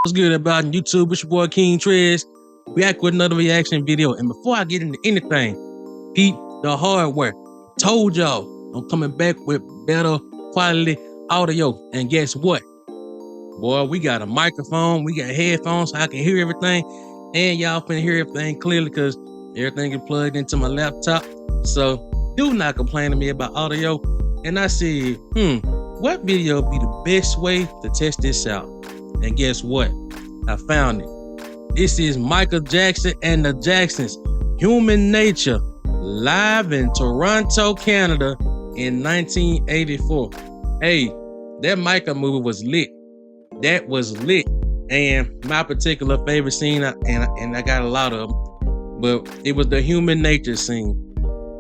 What's good about YouTube? It's your boy King Trez. Back with another reaction video. And before I get into anything, peep the hardware. Told y'all I'm coming back with better quality audio. And guess what? Boy, we got a microphone, we got headphones so I can hear everything. And y'all can hear everything clearly because everything is plugged into my laptop. So do not complain to me about audio. And I said, what video would be the best way to test this out? And guess what? I found it. This is Michael Jackson and the Jacksons, Human Nature, live in Toronto, Canada in 1984. Hey, that Michael movie was lit. That was lit. And my particular favorite scene, and I got a lot of them, but it was the Human Nature scene.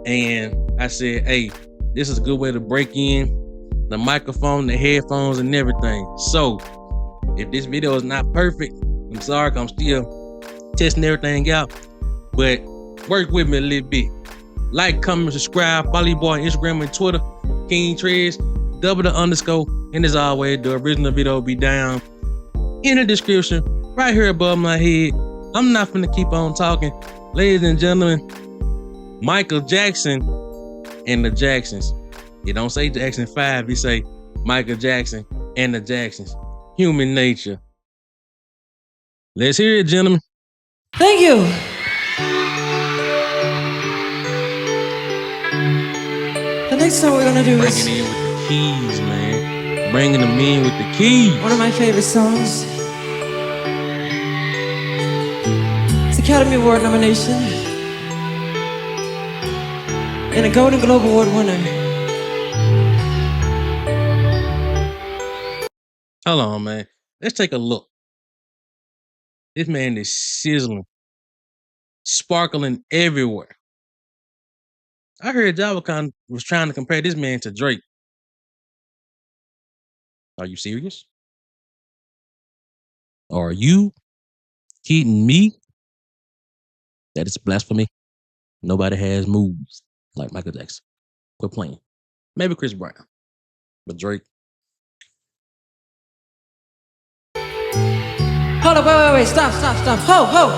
And I said, hey, this is a good way to break in the microphone, the headphones, and everything. So if this video is not perfect, I'm sorry, I'm still testing everything out, but work with me a little bit. Like, comment, subscribe, follow your boy on Instagram and Twitter, King Trez, _, and as always, the original video will be down in the description, right here above my head. I'm not finna keep on talking. Ladies and gentlemen, Michael Jackson and the Jacksons. You don't say Jackson 5, you say Michael Jackson and the Jacksons. Human Nature. Let's hear it, gentlemen. Thank you. The next song we're gonna do is bringing in with the keys, man. Bringing them in with the keys. one of my favorite songs. It's Academy Award nomination and a Golden Globe Award winner. Hold on, man. Let's take a look. This man is sizzling, sparkling everywhere. I heard y'all was trying to compare this man to Drake. Are you serious? Are you kidding me? That is blasphemy. Nobody has moves like Michael Jackson. Quit playing. Maybe Chris Brown, but Drake. Hold up, wait, stop. Ho.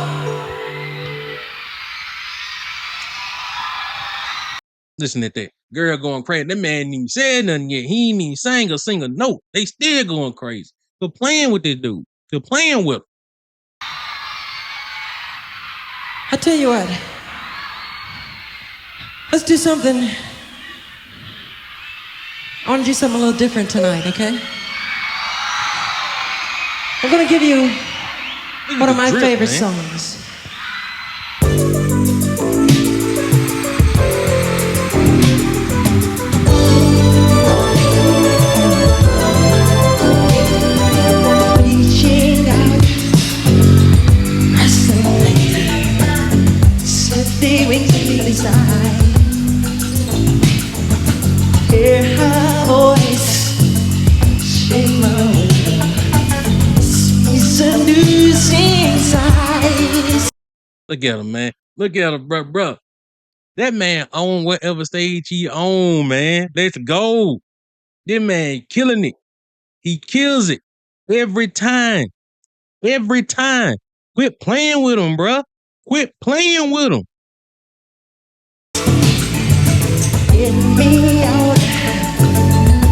Listen at that. Girl going crazy. That man ain't even said nothing yet. He ain't even sang or sing a note. They still going crazy. Quit playing with this dude. Quit playing with him. I tell you what. Let's do something. I want to do something a little different tonight, okay? I'm gonna give you one of my favorite songs. Reaching out, restlessly, set the wings to the side. Hear her voice, shake my world. Look at him, man. Look at him, bro. That man on whatever stage he on, man. Let's go. This man killing it. He kills it every time. Every time. Quit playing with him, bro. Quit playing with him. Get me out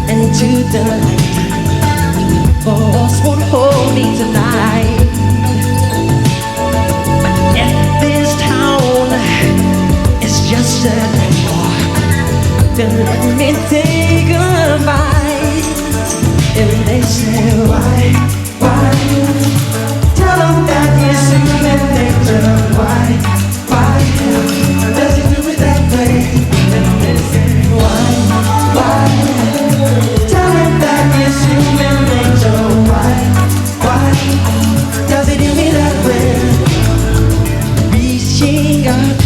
into the light. Force won't hold me tonight. Just a landmark, then let me take a bite. And they say, why? Tell them that it's human nature. Why? Does it do it that way? And they say, why? Tell them that it's human nature. Why? Does it do me that way? Reaching up.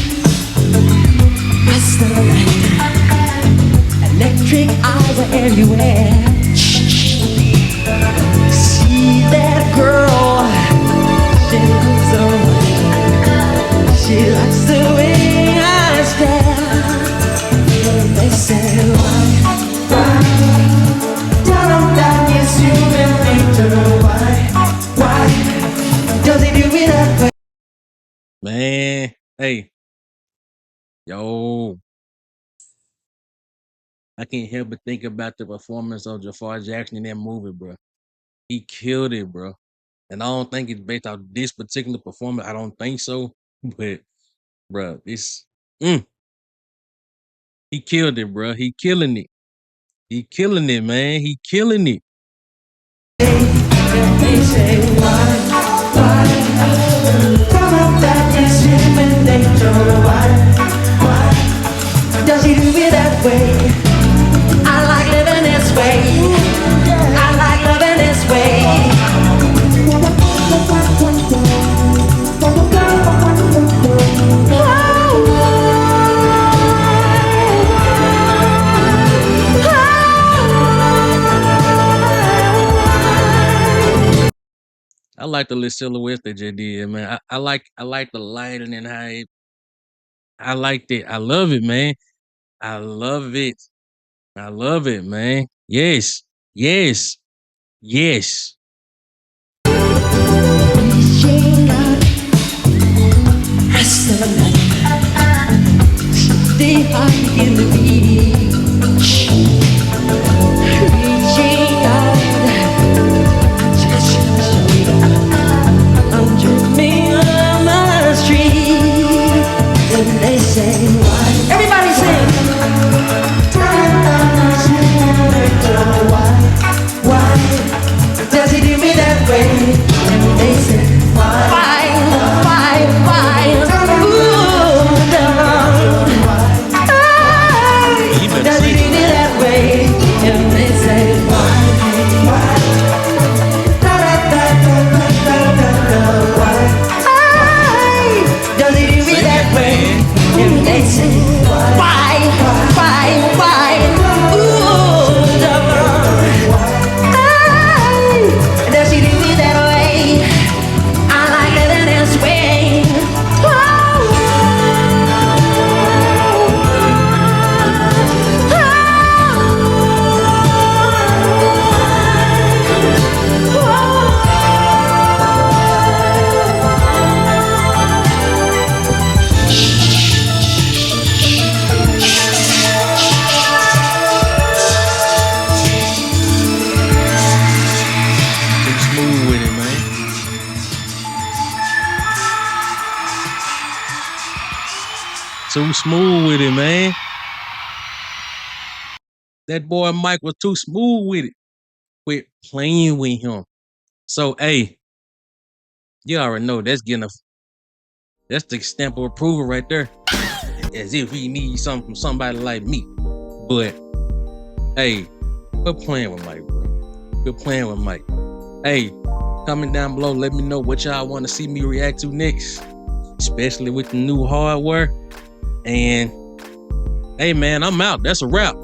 Electric eyes are everywhere. See that girl, she looks away. She likes the way I stare. They say, why? Tell them that it's human nature. Why? Hey, yo, I can't help but think about the performance of Jafar Jackson in that movie, bro. He killed it, bro. And I don't think it's based off this particular performance. I don't think so. But, bro, it's he killed it, bro. He killing it. He killing it, man. He killing it. They say why? Come up that instrumentation. Why does he do it that way? I like living this way. I like loving this way. I like the little silhouettes that they did, man. I like the lighting and how I liked it. I love it, man. I love it. I love it, man. Yes. Yes. Yes. Reaching out, rest of the night, stay high in the beach. Reaching out, I'm dreaming of my street. And they say, why? Everybody sing. Why does he do me that way? And they say, why? Ooh, does he do me that way? And they say, why? Does he do me that way? And they say, why? Ooh, does he do me that way? I like it in his way. Too smooth with it, man. Too smooth with it, man. That boy Mike was too smooth with it. Quit playing with him. So, hey, you already know that's the stamp of approval right there. As if he needs something from somebody like me. But, hey, quit playing with Mike, bro. Quit playing with Mike. Hey, comment down below. Let me know what y'all want to see me react to next. Especially with the new hardware. And, hey, man, I'm out. That's a wrap.